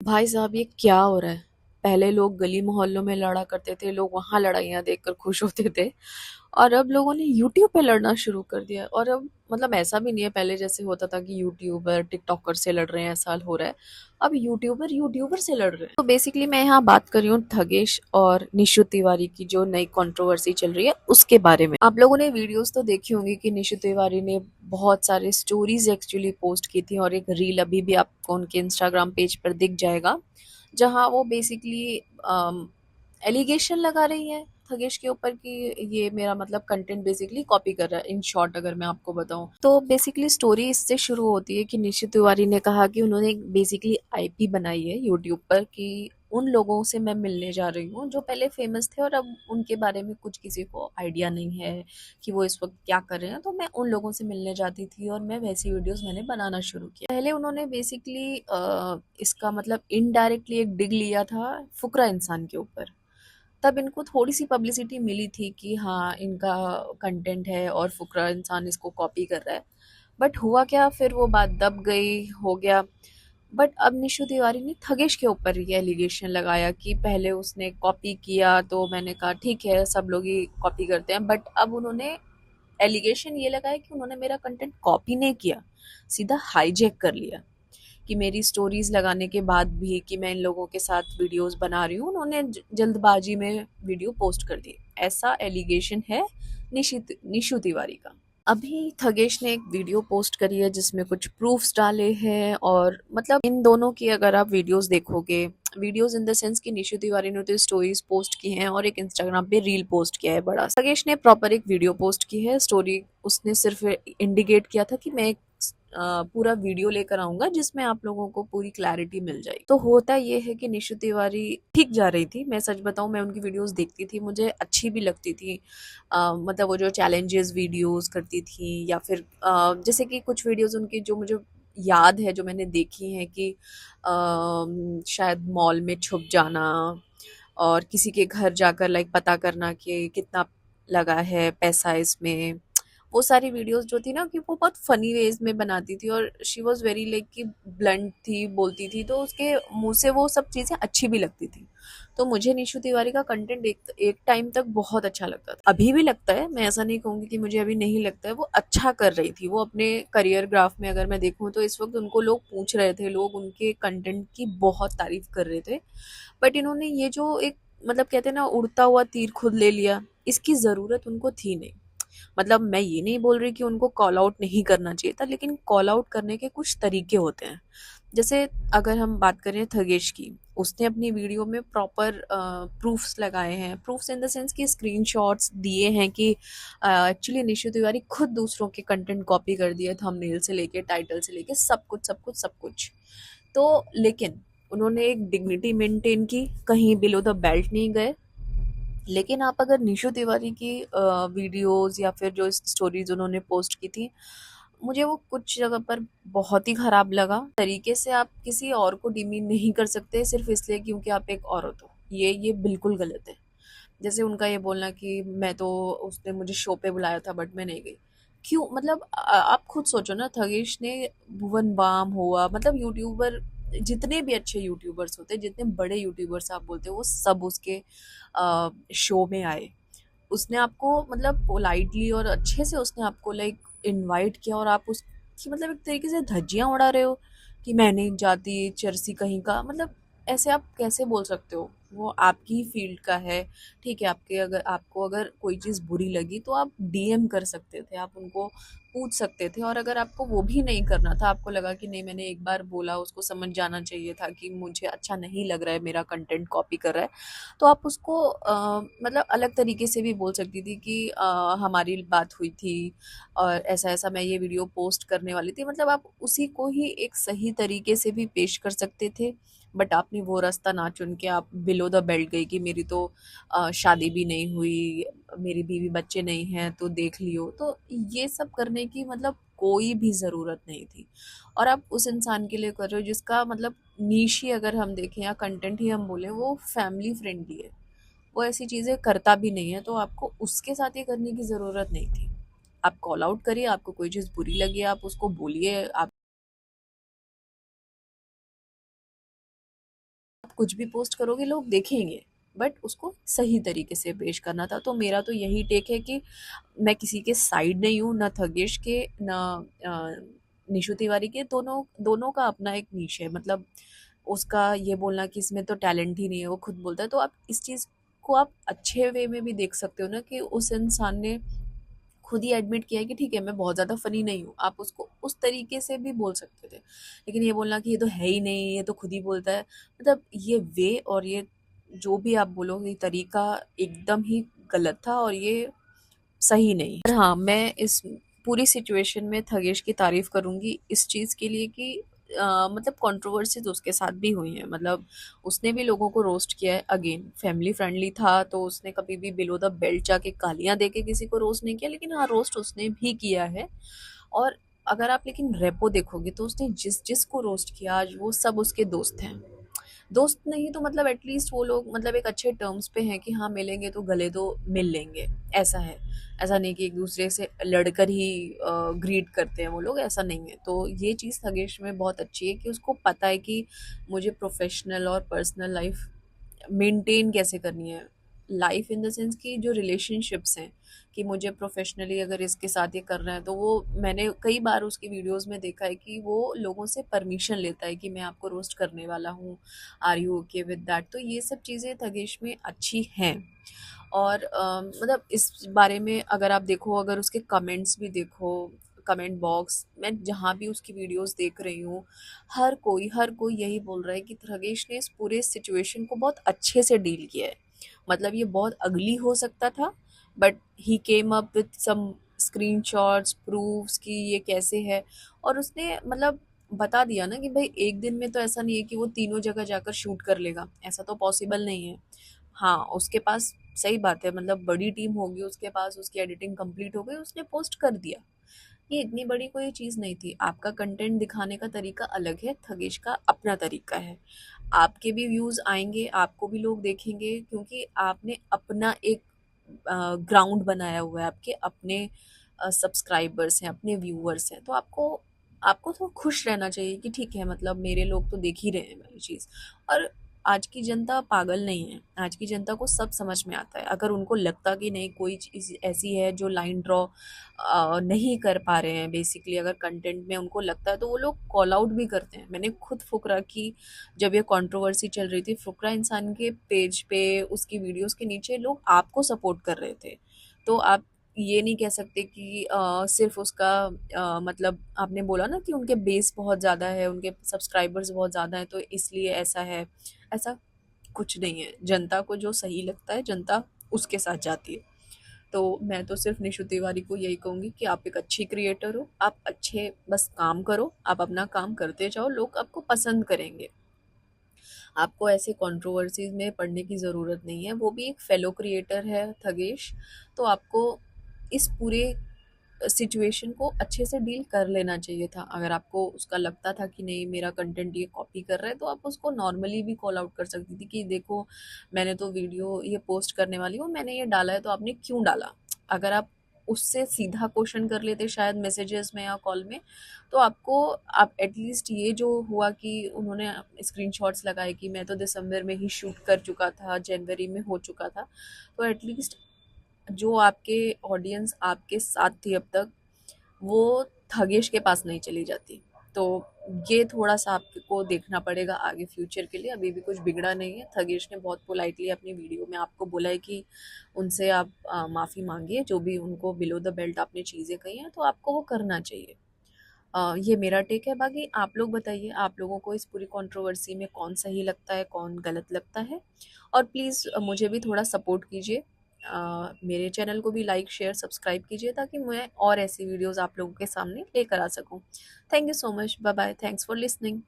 भाई साहब ये क्या हो रहा है। पहले लोग गली मोहल्लों में लड़ा करते थे, लोग वहां लड़ाइयाँ देखकर खुश होते थे। और अब लोगों ने यूट्यूब पे लड़ना शुरू कर दिया। और अब मतलब ऐसा भी नहीं है पहले जैसे होता था कि यूट्यूबर टिकटॉकर से लड़ रहे हैं, ऐसा हो रहा है। अब यूट्यूबर यूट्यूबर से लड़ रहे हैं। तो बेसिकली मैं यहाँ बात कर रही हूँ थगेश और निशु तिवारी की, जो नई कंट्रोवर्सी चल रही है उसके बारे में। आप लोगों ने वीडियोस तो देखी होंगी कि निशु तिवारी ने बहुत सारे स्टोरीज एक्चुअली पोस्ट की थी, और एक रील अभी भी आपको उनके इंस्टाग्राम पेज पर दिख जाएगा, जहाँ वो बेसिकली एलिगेशन लगा रही है थगेश के ऊपर कि ये मेरा मतलब कंटेंट बेसिकली कॉपी कर रहा है। इन शॉर्ट अगर मैं आपको बताऊं तो बेसिकली स्टोरी इससे शुरू होती है कि निशित तिवारी ने कहा कि उन्होंने बेसिकली आईपी बनाई है यूट्यूब पर, कि उन लोगों से मैं मिलने जा रही हूँ जो पहले फेमस थे और अब उनके बारे में कुछ किसी को आइडिया नहीं है कि वो इस वक्त क्या कर रहे हैं, तो मैं उन लोगों से मिलने जाती थी और मैं वैसी वीडियोस मैंने बनाना शुरू किया। पहले उन्होंने बेसिकली इसका मतलब इनडायरेक्टली एक डिग लिया था फुकरा इंसान के ऊपर। तब इनको थोड़ी सी पब्लिसिटी मिली थी कि हाँ इनका कंटेंट है और फुकरा इंसान इसको कॉपी कर रहा है। बट हुआ क्या, फिर वो बात दब गई, हो गया। बट अब निशु तिवारी ने थगेश के ऊपर ये एलिगेशन लगाया कि पहले उसने कॉपी किया, तो मैंने कहा ठीक है सब लोग ही कॉपी करते हैं, बट अब उन्होंने एलिगेशन ये लगाया कि उन्होंने मेरा कंटेंट कॉपी नहीं किया, सीधा हाईजैक कर लिया। कि मेरी स्टोरीज लगाने के बाद भी कि मैं इन लोगों के साथ वीडियोस बना रही हूँ, उन्होंने जल्दबाजी में वीडियो पोस्ट कर दी। ऐसा एलिगेशन है निशु तिवारी का। अभी थगेश ने एक वीडियो पोस्ट करी है जिसमें कुछ प्रूफ्स डाले हैं, और मतलब इन दोनों की अगर आप वीडियोस देखोगे, वीडियोस इन द सेंस कि निशु तिवारी ने तो स्टोरीज पोस्ट की हैं और एक इंस्टाग्राम पे रील पोस्ट किया है बड़ा। थगेश ने प्रॉपर एक वीडियो पोस्ट की है। स्टोरी उसने सिर्फ इंडिकेट किया था कि मैं एक पूरा वीडियो लेकर आऊंगा जिसमें आप लोगों को पूरी क्लैरिटी मिल जाएगी। तो होता ये है कि निशु तिवारी ठीक जा रही थी। मैं सच बताऊं, मैं उनकी वीडियोस देखती थी, मुझे अच्छी भी लगती थी। मतलब वो जो चैलेंजेस वीडियोस करती थी, या फिर जैसे कि कुछ वीडियोस उनकी जो मुझे याद है, जो मैंने देखी हैं कि शायद मॉल में छुप जाना और किसी के घर जाकर लाइक पता करना कि कितना लगा है पैसा इसमें। वो सारी वीडियोस जो थी ना, कि वो बहुत फनी वेज में बनाती थी, और शी वॉज वेरी लाइक कि ब्लंट थी, बोलती थी, तो उसके मुंह से वो सब चीज़ें अच्छी भी लगती थी। तो मुझे निशु तिवारी का कंटेंट एक टाइम तक बहुत अच्छा लगता था, अभी भी लगता है। मैं ऐसा नहीं कहूँगी कि मुझे अभी नहीं लगता है। वो अच्छा कर रही थी, वो अपने करियर ग्राफ में अगर मैं देखूँ तो इस वक्त उनको लोग पूछ रहे थे, लोग उनके कंटेंट की बहुत तारीफ कर रहे थे। बट इन्होंने ये जो एक मतलब कहते हैं ना उड़ता हुआ तीर खुद ले लिया, इसकी ज़रूरत उनको थी नहीं। मतलब मैं ये नहीं बोल रही कि उनको कॉल आउट नहीं करना चाहिए था, लेकिन कॉल आउट करने के कुछ तरीके होते हैं। जैसे अगर हम बात करें थगेश की, उसने अपनी वीडियो में प्रॉपर प्रूफ्स लगाए हैं। प्रूफ्स इन द सेंस कि स्क्रीनशॉट्स दिए हैं कि एक्चुअली निशु तिवारी खुद दूसरों के कंटेंट कॉपी कर दिए, थंबनेल से लेके टाइटल से लेके सब कुछ सब कुछ सब कुछ। तो लेकिन उन्होंने एक डिग्निटी मेंटेन की, कहीं बिलो द बेल्ट नहीं गए। लेकिन आप अगर निशु तिवारी की वीडियोस या फिर जो स्टोरीज उन्होंने पोस्ट की थी, मुझे वो कुछ जगह पर बहुत ही खराब लगा। तरीके से आप किसी और को डिमीन नहीं कर सकते सिर्फ इसलिए क्योंकि आप एक औरत हो, ये बिल्कुल गलत है। जैसे उनका ये बोलना कि मैं तो, उसने मुझे शो पे बुलाया था बट मैं नहीं गई। क्यों? मतलब आप खुद सोचो ना, थगेश ने, भुवन बाम हुआ, मतलब यूट्यूबर, जितने भी अच्छे यूट्यूबर्स होते हैं, जितने बड़े यूट्यूबर्स आप बोलते हो, वो सब उसके शो में आए। उसने आपको मतलब पोलाइटली और अच्छे से उसने आपको लाइक इनवाइट किया, और आप उसकी मतलब एक तरीके से धज्जियां उड़ा रहे हो कि मैं नहीं जाती, चर्सी कहीं का। मतलब ऐसे आप कैसे बोल सकते हो? वो आपकी ही फील्ड का है। ठीक है, आपके अगर आपको अगर कोई चीज़ बुरी लगी तो आप डीएम कर सकते थे, आप उनको पूछ सकते थे। और अगर आपको वो भी नहीं करना था, आपको लगा कि नहीं मैंने एक बार बोला, उसको समझ जाना चाहिए था कि मुझे अच्छा नहीं लग रहा है, मेरा कंटेंट कॉपी कर रहा है, तो आप उसको मतलब अलग तरीके से भी बोल सकती थी कि हमारी बात हुई थी और ऐसा ऐसा मैं ये वीडियो पोस्ट करने वाली थी। मतलब आप उसी को ही एक सही तरीके से भी पेश कर सकते थे। बट आपने वो रास्ता ना चुन के आप बिलो द बेल्ट गई कि मेरी तो शादी भी नहीं हुई, मेरी बीवी बच्चे नहीं हैं तो देख लियो। तो ये सब करने की मतलब कोई भी ज़रूरत नहीं थी। और आप उस इंसान के लिए कर रहे हो जिसका मतलब नीश ही अगर हम देखें या कंटेंट ही हम बोलें, वो फैमिली फ्रेंडली है, वो ऐसी चीज़ें करता भी नहीं है, तो आपको उसके साथ ये करने की ज़रूरत नहीं थी। आप कॉल आउट करिए, आपको कोई चीज़ बुरी लगी आप उसको बोलिए, आप कुछ भी पोस्ट करोगे लोग देखेंगे, बट उसको सही तरीके से पेश करना था। तो मेरा तो यही टेक है कि मैं किसी के साइड नहीं हूँ, ना थगेश के, ना निशु तिवारी के। दोनों दोनों का अपना एक नीश है। मतलब उसका ये बोलना कि इसमें तो टैलेंट ही नहीं है, वो खुद बोलता है, तो आप इस चीज़ को आप अच्छे वे में भी देख सकते हो ना, कि उस इंसान ने खुद ही एडमिट किया है कि ठीक है मैं बहुत ज़्यादा फ़नी नहीं हूँ। आप उसको उस तरीके से भी बोल सकते थे। लेकिन ये बोलना कि ये तो है ही नहीं, ये तो खुद ही बोलता है, मतलब ये वे और ये जो भी आप बोलो, ये तरीका एकदम ही गलत था और ये सही नहीं। पर हाँ, मैं इस पूरी सिचुएशन में थगेश की तारीफ़ करूँगी इस चीज़ के लिए कि मतलब कंट्रोवर्सीज़ उसके साथ भी हुई हैं। मतलब उसने भी लोगों को रोस्ट किया है। अगेन फैमिली फ्रेंडली था, तो उसने कभी भी बिलो द बेल्ट जाके गालियाँ दे के किसी को रोस्ट नहीं किया। लेकिन हाँ, रोस्ट उसने भी किया है। और अगर आप लेकिन रेपो देखोगे तो उसने जिसको रोस्ट किया आज वो सब उसके दोस्त हैं। दोस्त नहीं तो मतलब एटलीस्ट वो लोग मतलब एक अच्छे टर्म्स पे हैं कि हाँ मिलेंगे तो गले तो मिल लेंगे, ऐसा है। ऐसा नहीं कि एक दूसरे से लड़कर ही ग्रीट करते हैं वो लोग, ऐसा नहीं है। तो ये चीज़ थगेश में बहुत अच्छी है कि उसको पता है कि मुझे प्रोफेशनल और पर्सनल लाइफ मेंटेन कैसे करनी है। लाइफ इन द सेंस कि जो रिलेशनशिप्स हैं, कि मुझे प्रोफेशनली अगर इसके साथ ये करना है, तो वो मैंने कई बार उसकी वीडियोस में देखा है कि वो लोगों से परमिशन लेता है कि मैं आपको रोस्ट करने वाला हूँ, are you okay with that. तो ये सब चीज़ें थगेश में अच्छी हैं। और मतलब इस बारे में अगर आप देखो, अगर उसके कमेंट्स भी देखो, कमेंट बॉक्स मैं जहाँ भी उसकी वीडियोस देख रही हूँ, हर कोई यही बोल रहा है कि थगेश ने इस पूरे सिचुएशन को बहुत अच्छे से डील किया है। मतलब ये बहुत अगली हो सकता था, but he came up with some screenshots proofs कि ये कैसे है। और उसने मतलब बता दिया ना कि भाई एक दिन में तो ऐसा नहीं है कि वो तीनों जगह जाकर शूट कर लेगा, ऐसा तो पॉसिबल नहीं है। हाँ, उसके पास सही बात है, मतलब बड़ी टीम होगी उसके पास, उसकी एडिटिंग कंप्लीट हो गई, उसने पोस्ट कर दिया। ये इतनी बड़ी कोई चीज़ नहीं थी। आपका कंटेंट दिखाने का तरीका अलग है, थगेश का अपना तरीका है। आपके भी व्यूज़ आएँगे, आपको भी लोग देखेंगे, क्योंकि आपने अपना एक ग्राउंड बनाया हुआ है, आपके अपने सब्सक्राइबर्स हैं, अपने व्यूअर्स हैं। तो आपको आपको तो खुश रहना चाहिए कि ठीक है, मतलब मेरे लोग तो देख ही रहे हैं मेरी चीज़। और आज की जनता पागल नहीं है, आज की जनता को सब समझ में आता है। अगर उनको लगता कि नहीं कोई चीज़ ऐसी है जो लाइन ड्रॉ नहीं कर पा रहे हैं, बेसिकली अगर कंटेंट में उनको लगता है, तो वो लोग कॉल आउट भी करते हैं। मैंने खुद फुकरा की, जब ये कंट्रोवर्सी चल रही थी, फुकरा इंसान के पेज पे उसकी वीडियोस के नीचे लोग आपको सपोर्ट कर रहे थे। तो आप ये नहीं कह सकते कि सिर्फ उसका मतलब आपने बोला ना कि उनके बेस बहुत ज़्यादा है, उनके सब्सक्राइबर्स बहुत ज़्यादा हैं, तो इसलिए ऐसा है। ऐसा कुछ नहीं है। जनता को जो सही लगता है जनता उसके साथ जाती है। तो मैं तो सिर्फ निशु तिवारी को यही कहूँगी कि आप एक अच्छी क्रिएटर हो, आप अच्छे बस काम करो, आप अपना काम करते जाओ, लोग आपको पसंद करेंगे। आपको ऐसे कंट्रोवर्सीज में पड़ने की ज़रूरत नहीं है। वो भी एक फेलो क्रिएटर है थगेश, तो आपको इस पूरे सिचुएशन को अच्छे से डील कर लेना चाहिए था। अगर आपको उसका लगता था कि नहीं मेरा कंटेंट ये कॉपी कर रहा है, तो आप उसको नॉर्मली भी कॉल आउट कर सकती थी कि देखो मैंने तो वीडियो ये पोस्ट करने वाली हूँ, मैंने ये डाला है, तो आपने क्यों डाला। अगर आप उससे सीधा क्वेश्चन कर लेते शायद मैसेजेस में या कॉल में, तो आपको आप एटलीस्ट ये जो हुआ कि उन्होंने स्क्रीनशॉट्स लगाए कि मैं तो दिसंबर में ही शूट कर चुका था, जनवरी में हो चुका था, तो एटलीस्ट जो आपके ऑडियंस आपके साथ थी अब तक, वो थगेश के पास नहीं चली जाती। तो ये थोड़ा-सा आपको देखना पड़ेगा आगे फ्यूचर के लिए। अभी भी कुछ बिगड़ा नहीं है। थगेश ने बहुत पोलाइटली अपनी वीडियो में आपको बोला है कि उनसे आप माफ़ी माँगिए, जो भी उनको बिलो द बेल्ट आपने चीज़ें कही हैं, तो आपको वो करना चाहिए। ये मेरा टेक है। बाकी आप लोग बताइए, आप लोगों को इस पूरी कंट्रोवर्सी में कौन सही लगता है, कौन गलत लगता है? और प्लीज़ मुझे भी थोड़ा सपोर्ट कीजिए। मेरे चैनल को भी लाइक, शेयर, सब्सक्राइब कीजिए, ताकि मैं और ऐसी वीडियोज़ आप लोगों के सामने लेकर आ सकूँ। Thank you so much. Bye bye. Thanks for listening.